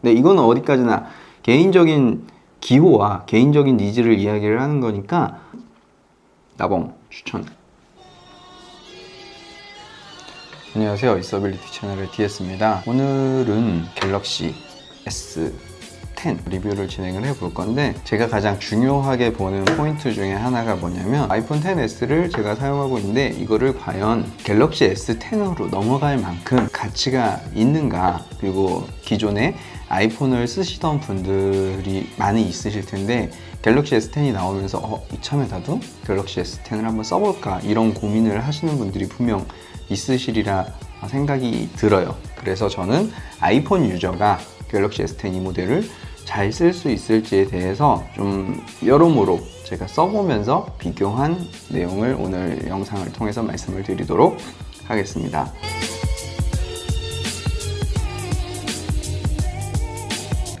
네, 이거는 어디까지나 개인적인 기호와 개인적인 니즈를 이야기를 하는 거니까 나봉 추천. 안녕하세요, 있어빌리티 채널의 디에스입니다. 오늘은 갤럭시 S10 리뷰를 진행을 해볼 건데, 제가 가장 중요하게 보는 포인트 중에 하나가 뭐냐면, 아이폰 XS를 제가 사용하고 있는데 이거를 과연 갤럭시 S10으로 넘어갈 만큼 가치가 있는가, 그리고 기존에 아이폰을 쓰시던 분들이 많이 있으실 텐데 갤럭시 S10이 나오면서 이참에 나도 갤럭시 S10을 한번 써볼까, 이런 고민을 하시는 분들이 분명 있으시리라 생각이 들어요. 그래서 저는 아이폰 유저가 갤럭시 S10 이 모델을 잘 쓸 수 있을지에 대해서 좀 여러모로 제가 써보면서 비교한 내용을 오늘 영상을 통해서 말씀을 드리도록 하겠습니다.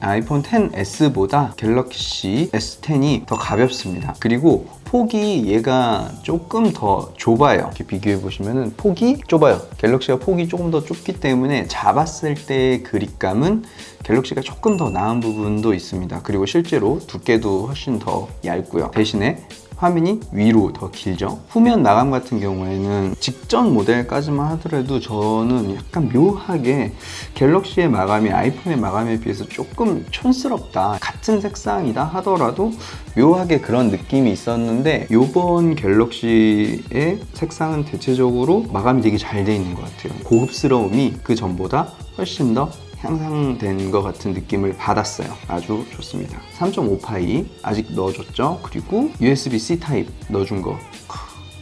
아이폰 XS보다 갤럭시 S10이 더 가볍습니다. 그리고 폭이 얘가 조금 더 좁아요. 이렇게 비교해 보시면은 폭이 좁아요. 갤럭시가 폭이 조금 더 좁기 때문에 잡았을 때의 그립감은 갤럭시가 조금 더 나은 부분도 있습니다. 그리고 실제로 두께도 훨씬 더 얇고요. 대신에 화면이 위로 더 길죠. 후면 마감 같은 경우에는 직전 모델까지만 하더라도 저는 약간 묘하게 갤럭시의 마감이 아이폰의 마감에 비해서 조금 촌스럽다, 같은 색상이다 하더라도 묘하게 그런 느낌이 있었는데, 이번 갤럭시의 색상은 대체적으로 마감이 되게 잘 돼 있는 것 같아요. 고급스러움이 그 전보다 훨씬 더 향상된 것 같은 느낌을 받았어요. 아주 좋습니다. 3.5파이 아직 넣어줬죠. 그리고 USB-C 타입 넣어준 거,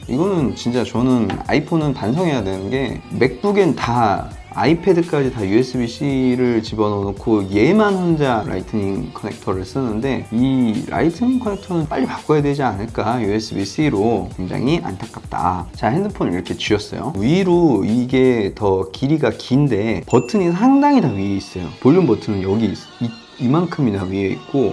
이거는 진짜 저는 아이폰은 반성해야 되는 게, 맥북엔 다 아이패드까지 다 USB-C를 집어넣고 얘만 혼자 라이트닝 커넥터를 쓰는데, 이 라이트닝 커넥터는 빨리 바꿔야 되지 않을까, USB-C로. 굉장히 안타깝다. 자, 핸드폰을 이렇게 쥐었어요. 위로 이게 더 길이가 긴데 버튼이 상당히 다 위에 있어요. 볼륨 버튼은 여기 이만큼이나 위에 있고,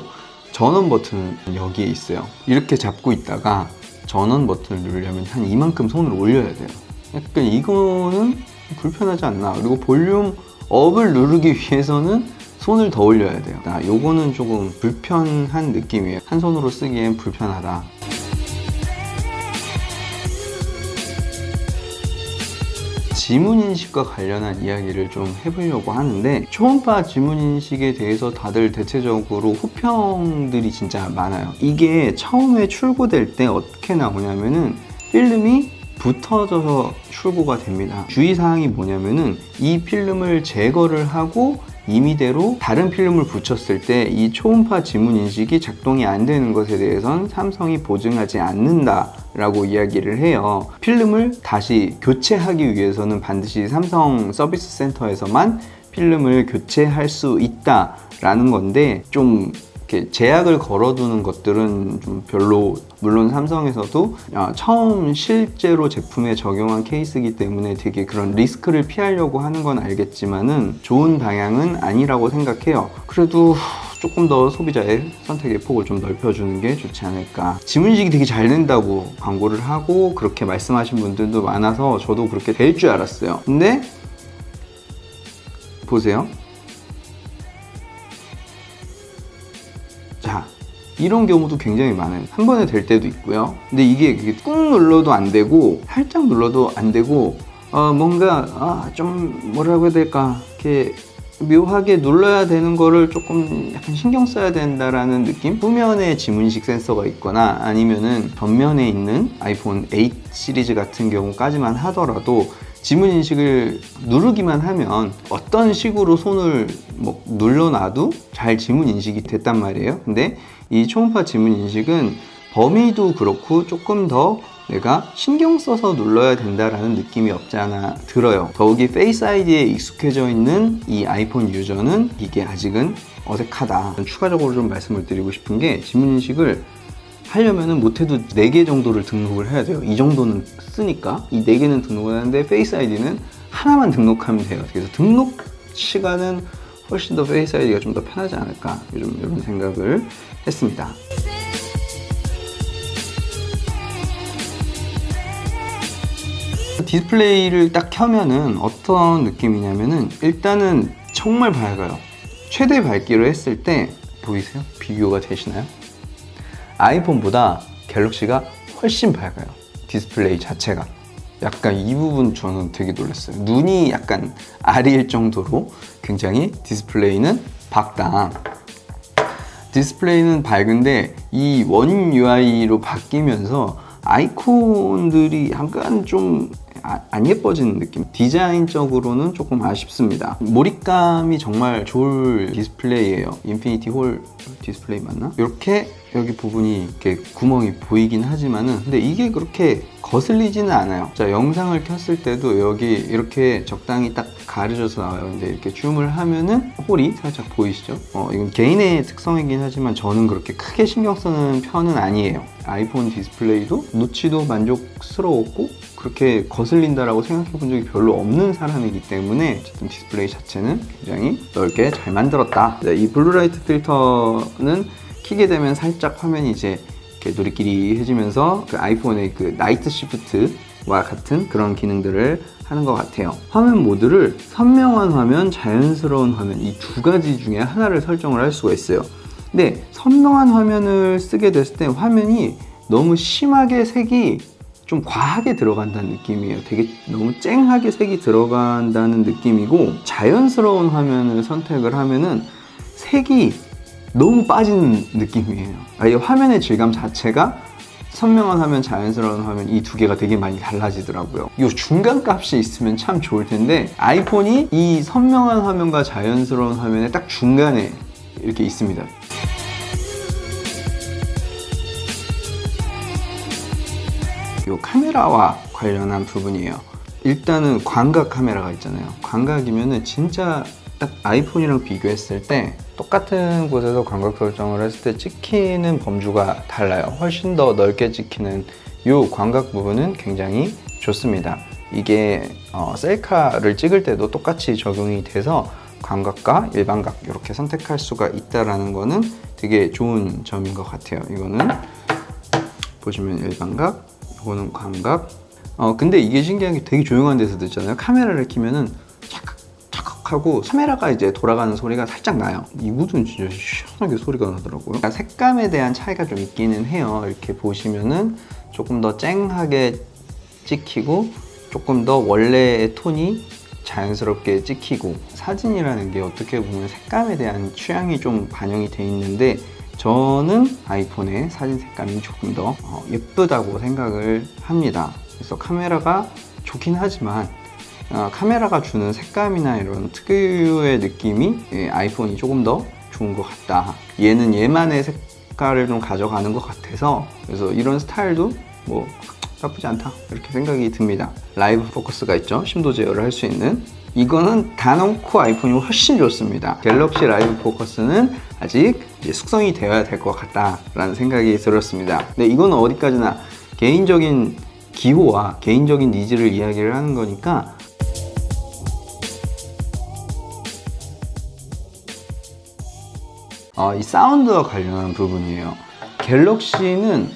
전원 버튼은 여기에 있어요. 이렇게 잡고 있다가 전원 버튼을 누르려면 한 이만큼 손을 올려야 돼요. 약간 이거는 불편하지 않나. 그리고 볼륨 업을 누르기 위해서는 손을 더 올려야 돼요. 요거는 조금 불편한 느낌이에요. 한 손으로 쓰기엔 불편하다. 지문인식과 관련한 이야기를 좀 해보려고 하는데, 초음파 지문인식에 대해서 다들 대체적으로 호평들이 진짜 많아요. 이게 처음에 출고될 때 어떻게 나오냐면은 필름이 붙어져서 출고가 됩니다. 주의사항이 뭐냐면은, 이 필름을 제거를 하고 임의대로 다른 필름을 붙였을 때 이 초음파 지문 인식이 작동이 안 되는 것에 대해선 삼성이 보증하지 않는다 라고 이야기를 해요. 필름을 다시 교체하기 위해서는 반드시 삼성 서비스 센터에서만 필름을 교체할 수 있다 라는 건데, 좀 이렇게 제약을 걸어두는 것들은 좀 별로, 물론 삼성에서도 처음 실제로 제품에 적용한 케이스이기 때문에 되게 그런 리스크를 피하려고 하는 건 알겠지만은 좋은 방향은 아니라고 생각해요. 그래도 조금 더 소비자의 선택의 폭을 좀 넓혀주는 게 좋지 않을까. 지문인식이 되게 잘 된다고 광고를 하고 그렇게 말씀하신 분들도 많아서 저도 그렇게 될 줄 알았어요. 근데 보세요. 자, 이런 경우도 굉장히 많아요. 한 번에 될 때도 있고요. 근데 이게 꾹 눌러도 안 되고 살짝 눌러도 안 되고, 뭔가 좀 뭐라고 해야 될까, 이렇게 묘하게 눌러야 되는 거를 조금 약간 신경 써야 된다라는 느낌? 후면에 지문인식 센서가 있거나 아니면은 전면에 있는 아이폰 8 시리즈 같은 경우까지만 하더라도 지문 인식을 누르기만 하면 어떤 식으로 손을 눌러놔도 잘 지문 인식이 됐단 말이에요. 근데 이 초음파 지문 인식은 범위도 그렇고 조금 더 내가 신경 써서 눌러야 된다라는 느낌이 없지 않아 들어요. 더욱이 페이스 아이디에 익숙해져 있는 이 아이폰 유저는 이게 아직은 어색하다. 추가적으로 좀 말씀을 드리고 싶은 게, 지문 인식을 하려면은 못해도 4개 정도를 등록을 해야 돼요. 이 정도는 쓰니까 이 4개는 등록을 하는데 페이스 아이디는 하나만 등록하면 돼요. 그래서 등록 시간은 훨씬 더 페이스 아이디가 좀 더 편하지 않을까, 요즘 이런 생각을 했습니다. 디스플레이를 딱 켜면은 어떤 느낌이냐면은, 일단은 정말 밝아요. 최대 밝기로 했을 때 보이세요? 비교가 되시나요? 아이폰보다 갤럭시가 훨씬 밝아요. 디스플레이 자체가. 약간 이 부분 저는 되게 놀랐어요. 눈이 약간 아릴 정도로 굉장히 디스플레이는 밝다. 디스플레이는 밝은데 이 원 UI로 바뀌면서 아이콘들이 약간 좀 안 예뻐지는 느낌. 디자인적으로는 조금 아쉽습니다. 몰입감이 정말 좋을 디스플레이예요. 인피니티 홀 디스플레이 맞나? 이렇게 여기 부분이 이렇게 구멍이 보이긴 하지만은 근데 이게 그렇게 거슬리지는 않아요. 자, 영상을 켰을 때도 여기 이렇게 적당히 딱 가려져서 나와요. 근데 이렇게 줌을 하면은 홀이 살짝 보이시죠? 이건 개인의 특성이긴 하지만 저는 그렇게 크게 신경 쓰는 편은 아니에요. 아이폰 디스플레이도 놓치도 만족스러웠고 그렇게 거슬린다라고 생각해 본 적이 별로 없는 사람이기 때문에 어쨌든 디스플레이 자체는 굉장히 넓게 잘 만들었다. 이 블루라이트 필터는 키게 되면 살짝 화면이 이제 이렇게 누리끼리해지면서 그 아이폰의 그 나이트 시프트와 같은 그런 기능들을 하는 것 같아요. 화면 모드를 선명한 화면, 자연스러운 화면 이 두 가지 중에 하나를 설정을 할 수가 있어요. 근데 선명한 화면을 쓰게 됐을 때 화면이 너무 심하게 색이 좀 과하게 들어간다는 느낌이에요. 되게 너무 쨍하게 색이 들어간다는 느낌이고 자연스러운 화면을 선택을 하면은 색이 너무 빠지는 느낌이에요. 이 화면의 질감 자체가 선명한 화면, 자연스러운 화면 이 두 개가 되게 많이 달라지더라고요. 이 중간 값이 있으면 참 좋을 텐데 아이폰이 이 선명한 화면과 자연스러운 화면의 딱 중간에 이렇게 있습니다. 이 카메라와 관련한 부분이에요. 일단은 광각 카메라가 있잖아요. 광각이면은 진짜 딱 아이폰이랑 비교했을 때 똑같은 곳에서 광각 설정을 했을 때 찍히는 범주가 달라요. 훨씬 더 넓게 찍히는 이 광각 부분은 굉장히 좋습니다. 이게 셀카를 찍을 때도 똑같이 적용이 돼서 광각과 일반각 이렇게 선택할 수가 있다는 거는 되게 좋은 점인 것 같아요. 이거는 보시면 일반각, 이거는 광각. 근데 이게 신기한 게 되게 조용한 데서도 있잖아요. 카메라를 켜면은 찰칵 하고 카메라가 이제 돌아가는 소리가 살짝 나요. 이거는 진짜 시원하게 소리가 나더라고요. 색감에 대한 차이가 좀 있기는 해요. 이렇게 보시면은 조금 더 쨍하게 찍히고 조금 더 원래의 톤이 자연스럽게 찍히고 사진이라는 게 어떻게 보면 색감에 대한 취향이 좀 반영이 돼 있는데 저는 아이폰의 사진 색감이 조금 더 예쁘다고 생각을 합니다. 그래서 카메라가 좋긴 하지만 카메라가 주는 색감이나 이런 특유의 느낌이 아이폰이 조금 더 좋은 것 같다. 얘는 얘만의 색깔을 좀 가져가는 것 같아서 그래서 이런 스타일도 뭐 나쁘지 않다 이렇게 생각이 듭니다. 라이브 포커스가 있죠. 심도 제어를 할 수 있는 이거는 다놓고 아이폰이 훨씬 좋습니다. 갤럭시 라이브 포커스는 아직 이제 숙성이 되어야 될 것 같다라는 생각이 들었습니다. 근데 이거는 어디까지나 개인적인 기호와 개인적인 니즈를 이야기를 하는 거니까 이 사운드와 관련한 부분이에요. 갤럭시는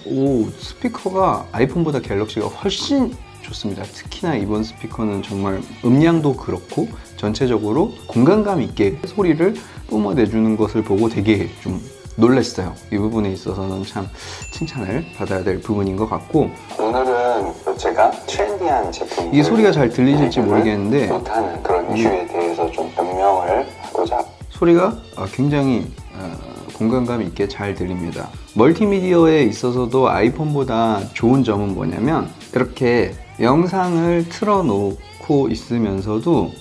스피커가 아이폰보다 갤럭시가 훨씬 좋습니다. 특히나 이번 스피커는 정말 음량도 그렇고 전체적으로 공간감 있게 소리를 뿜어내주는 것을 보고 되게 좀 놀랐어요. 이 부분에 있어서는 참 칭찬을 받아야 될 부분인 것 같고 오늘은 제가 트렌디한 제품 이 소리가 잘 들리실지 모르겠는데 못하는 그런 이슈에 대해서 좀 변명을 하고자 소리가 굉장히 공간감 있게 잘 들립니다. 멀티미디어에 있어서도 아이폰보다 좋은 점은 뭐냐면 이렇게 영상을 틀어놓고 있으면서도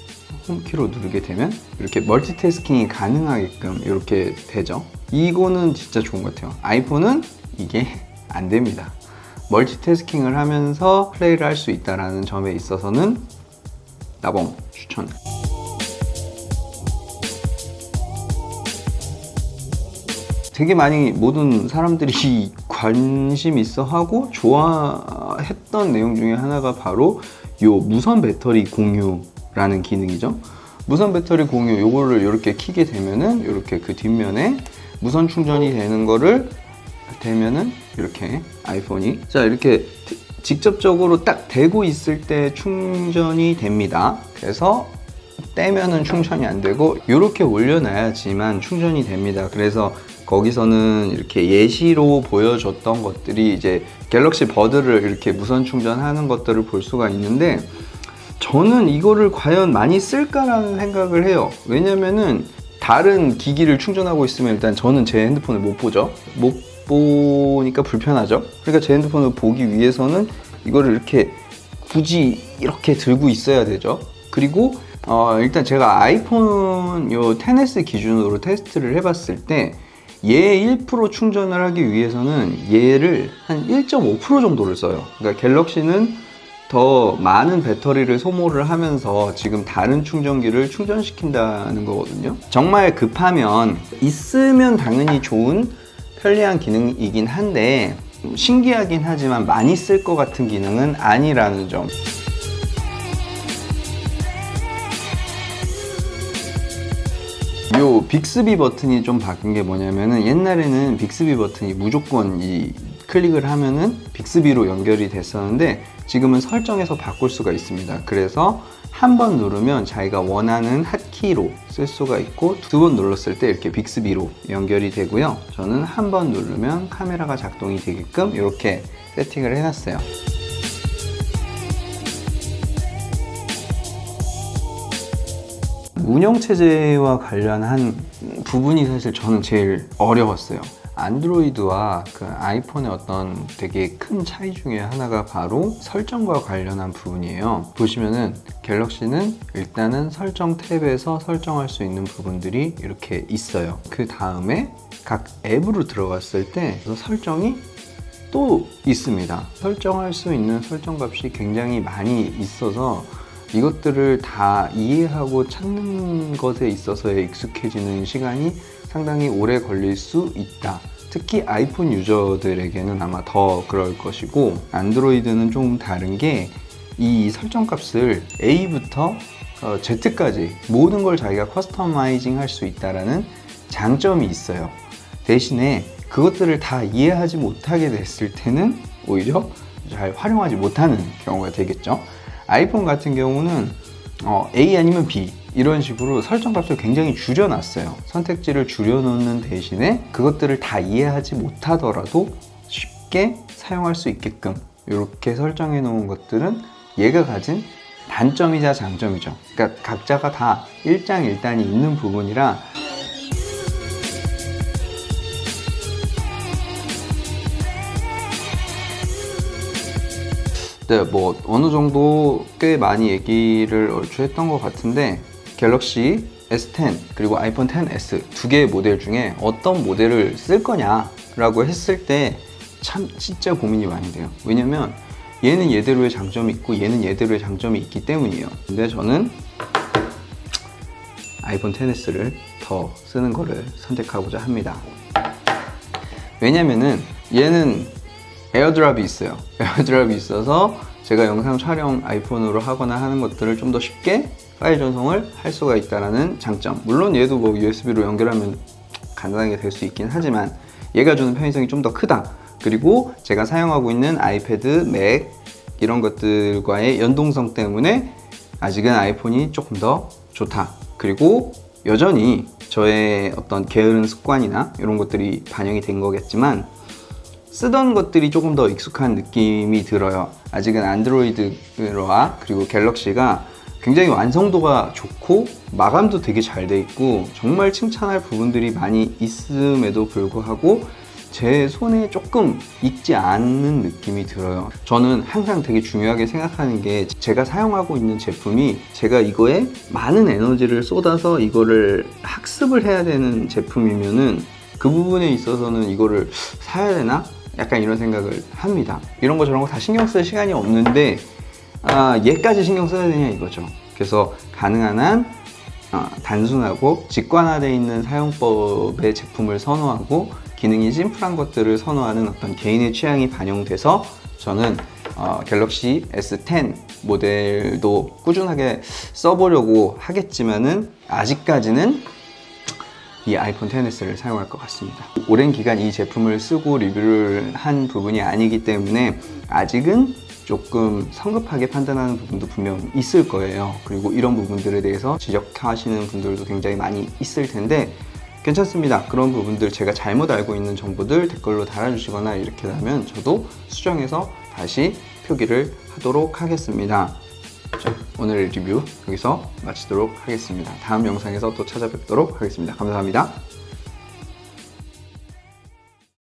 홈키로 누르게 되면 이렇게 멀티태스킹이 가능하게끔 이렇게 되죠. 이거는 진짜 좋은 것 같아요. 아이폰은 이게 안 됩니다. 멀티태스킹을 하면서 플레이를 할 수 있다는 점에 있어서는 나봉 추천. 되게 많이 모든 사람들이 관심 있어 하고 좋아했던 내용 중에 하나가 바로 요 무선 배터리 공유라는 기능이죠. 무선 배터리 공유 요거를 이렇게 키게 되면은 이렇게 그 뒷면에 무선 충전이 되는 거를 되면은 이렇게 아이폰이 이렇게 직접적으로 딱 대고 있을 때 충전이 됩니다. 그래서 떼면은 충전이 안 되고 이렇게 올려놔야지만 충전이 됩니다. 그래서 거기서는 이렇게 예시로 보여줬던 것들이 이제 갤럭시 버드를 이렇게 무선 충전하는 것들을 볼 수가 있는데, 저는 이거를 과연 많이 쓸까라는 생각을 해요. 왜냐면은 다른 기기를 충전하고 있으면 일단 저는 제 핸드폰을 못 보죠. 못 보니까 불편하죠. 그러니까 제 핸드폰을 보기 위해서는 이거를 이렇게 굳이 이렇게 들고 있어야 되죠. 그리고 일단 제가 아이폰 요 10s 기준으로 테스트를 해봤을 때 얘 1% 충전을 하기 위해서는 얘를 한 1.5% 정도를 써요. 그러니까 갤럭시는 더 많은 배터리를 소모를 하면서 지금 다른 충전기를 충전시킨다는 거거든요. 정말 급하면 있으면 당연히 좋은 편리한 기능이긴 한데 신기하긴 하지만 많이 쓸 것 같은 기능은 아니라는 점. 요 빅스비 버튼이 좀 바뀐 게 뭐냐면은, 옛날에는 빅스비 버튼이 무조건 이 클릭을 하면은 빅스비로 연결이 됐었는데 지금은 설정에서 바꿀 수가 있습니다. 그래서 한 번 누르면 자기가 원하는 핫키로 쓸 수가 있고, 두 번 눌렀을 때 이렇게 빅스비로 연결이 되고요. 저는 한 번 누르면 카메라가 작동이 되게끔 이렇게 세팅을 해놨어요. 운영체제와 관련한 부분이 사실 저는 제일 어려웠어요. 안드로이드와 그 아이폰의 어떤 되게 큰 차이 중에 하나가 바로 설정과 관련한 부분이에요. 보시면은 갤럭시는 일단은 설정 탭에서 설정할 수 있는 부분들이 이렇게 있어요. 그 다음에 각 앱으로 들어갔을 때 설정이 또 있습니다. 설정할 수 있는 설정 값이 굉장히 많이 있어서 이것들을 다 이해하고 찾는 것에 있어서의 익숙해지는 시간이 상당히 오래 걸릴 수 있다. 특히 아이폰 유저들에게는 아마 더 그럴 것이고, 안드로이드는 좀 다른 게 이 설정 값을 A부터 Z까지 모든 걸 자기가 커스터마이징 할 수 있다는 장점이 있어요. 대신에 그것들을 다 이해하지 못하게 됐을 때는 오히려 잘 활용하지 못하는 경우가 되겠죠. 아이폰 같은 경우는 A 아니면 B 이런 식으로 설정 값을 굉장히 줄여놨어요. 선택지를 줄여놓는 대신에 그것들을 다 이해하지 못하더라도 쉽게 사용할 수 있게끔 이렇게 설정해 놓은 것들은 얘가 가진 단점이자 장점이죠. 그러니까 각자가 다 일장일단이 있는 부분이라 네, 뭐 어느 정도 꽤 많이 얘기를 얼추 했던 것 같은데, 갤럭시 S10 그리고 아이폰 XS 두 개의 모델 중에 어떤 모델을 쓸 거냐라고 했을 때 참 진짜 고민이 많이 돼요. 왜냐면 얘는 얘대로의 장점이 있고 얘는 얘대로의 장점이 있기 때문이에요. 근데 저는 아이폰 XS를 더 쓰는 거를 선택하고자 합니다. 왜냐면은 얘는 에어드랍이 있어요. 에어드랍이 있어서 제가 영상 촬영 아이폰으로 하거나 하는 것들을 좀 더 쉽게 파일 전송을 할 수가 있다는 장점. 물론 얘도 뭐 USB로 연결하면 간단하게 될 수 있긴 하지만 얘가 주는 편의성이 좀 더 크다. 그리고 제가 사용하고 있는 아이패드, 맥 이런 것들과의 연동성 때문에 아직은 아이폰이 조금 더 좋다. 그리고 여전히 저의 어떤 게으른 습관이나 이런 것들이 반영이 된 거겠지만 쓰던 것들이 조금 더 익숙한 느낌이 들어요. 아직은 안드로이드와 그리고 갤럭시가 굉장히 완성도가 좋고 마감도 되게 잘 돼 있고 정말 칭찬할 부분들이 많이 있음에도 불구하고 제 손에 조금 익지 않는 느낌이 들어요. 저는 항상 되게 중요하게 생각하는 게, 제가 사용하고 있는 제품이 제가 이거에 많은 에너지를 쏟아서 이거를 학습을 해야 되는 제품이면은 그 부분에 있어서는 이거를 사야 되나? 약간 이런 생각을 합니다. 이런 거 저런 거 다 신경 쓸 시간이 없는데 얘까지 신경 써야 되냐 이거죠. 그래서 가능한 한 단순하고 직관화되어 있는 사용법의 제품을 선호하고 기능이 심플한 것들을 선호하는 어떤 개인의 취향이 반영돼서 저는 갤럭시 S10 모델도 꾸준하게 써보려고 하겠지만은 아직까지는 이 아이폰 XS를 사용할 것 같습니다. 오랜 기간 이 제품을 쓰고 리뷰를 한 부분이 아니기 때문에 아직은 조금 성급하게 판단하는 부분도 분명 있을 거예요. 그리고 이런 부분들에 대해서 지적하시는 분들도 굉장히 많이 있을 텐데 괜찮습니다. 그런 부분들 제가 잘못 알고 있는 정보들 댓글로 달아주시거나 이렇게 하면 저도 수정해서 다시 표기를 하도록 하겠습니다. 자, 오늘 리뷰 여기서 마치도록 하겠습니다. 다음 영상에서 또 찾아뵙도록 하겠습니다. 감사합니다.